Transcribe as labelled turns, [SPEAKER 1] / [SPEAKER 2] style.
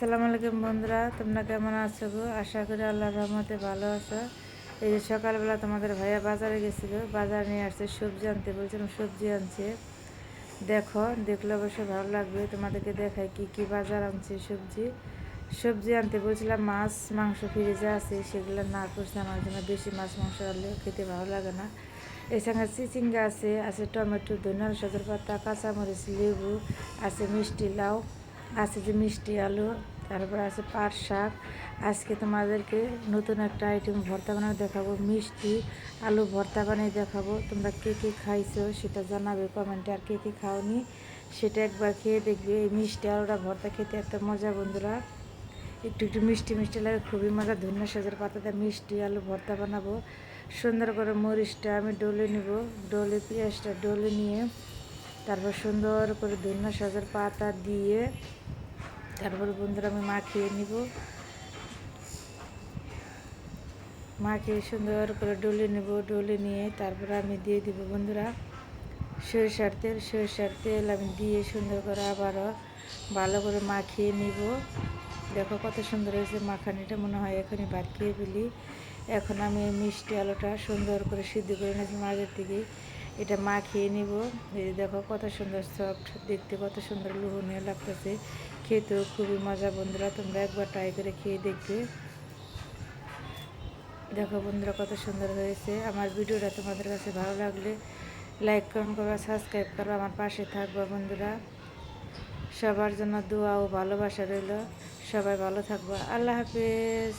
[SPEAKER 1] আসসালামু আলাইকুম বন্ধুরা, তোমরা কেমন আছো গো? আশা করি আল্লাহর রহমতে ভালো আছো। এই যে সকালবেলা তোমাদের ভাইয়া বাজারে গেছিলো, বাজার নিয়ে আসছে সবজি আনতে, বলছিলাম সবজি আনছে। দেখলে অবশ্যই ভালো লাগবে, তোমাদেরকে দেখাই কি কি বাজার আনছে। সবজি আনতে বলছিলাম, মাছ মাংস ফ্রিজে আছে, সেগুলো না করছে আমার জন্য। বেশি মাছ মাংস আনলে খেতে ভালো লাগে না। এছাড়া চিচিঙ্গা আছে টমেটো, ধনিয়া, সজনে পাতা, কাঁচামরিচ, লেবু, আছে মিষ্টি লাউ, আছে যে মিষ্টি আলু, তারপর আছে পাট শাক। আজকে তোমাদেরকে নতুন একটা আইটেম ভর্তা বানিয়ে দেখাবো, মিষ্টি আলু ভর্তা বানিয়ে দেখাবো। তোমরা কে কে খাইছো সেটা জানাবে কমেন্টে, আর কে কে খাওনি সেটা একবার খেয়ে দেখবে। এই মিষ্টি আলুটা ভর্তা খেতে এত মজা বন্ধুরা, একটু একটু মিষ্টি মিষ্টি লাগে, খুবই মজা। ধনিয়া সজের পাতাতে মিষ্টি আলু ভর্তা বানাবো। সুন্দর করে মরিচটা আমি ডলে নিব, ডলে পেঁয়াজটা ডলে নিয়ে তারপর সুন্দর করে ধনিয়া সজের পাতা দিয়ে তারপর বন্ধুরা আমি মাখিয়ে নিব। মাখিয়ে সুন্দর করে ডলে নেব, ডলে নিয়ে তারপরে আমি দিয়ে দিব বন্ধুরা সরিষার তেল আমি দিয়ে সুন্দর করে আবারও ভালো করে মাখিয়ে নিব। দেখো কত সুন্দর হয়েছে মাখানিটা, মনে হয় এখনই ভাত খেয়ে ফেলি। এখন আমি মিষ্টি আলুটা সুন্দর করে সিদ্ধ করে নিয়েছিলাম আগের থেকে, এটা মাখিয়ে নিব। এই দেখো কত সুন্দর সফট, দেখতে কত সুন্দর লোভনীয় লাগতেছে, খেতেও খুবই মজা বন্ধুরা। তোমরা একবার ট্রাই করে খেয়ে দেখবে। দেখো বন্ধুরা কত সুন্দর হয়েছে। আমার ভিডিওটা তোমাদের কাছে ভালো লাগলে লাইক কমেন্ট করবা, সাবস্ক্রাইব করবা, আমার পাশে থাকবা বন্ধুরা। সবার জন্য দোয়া ও ভালোবাসা রইল। সবাই ভালো থাকবা। আল্লাহ হাফেজ।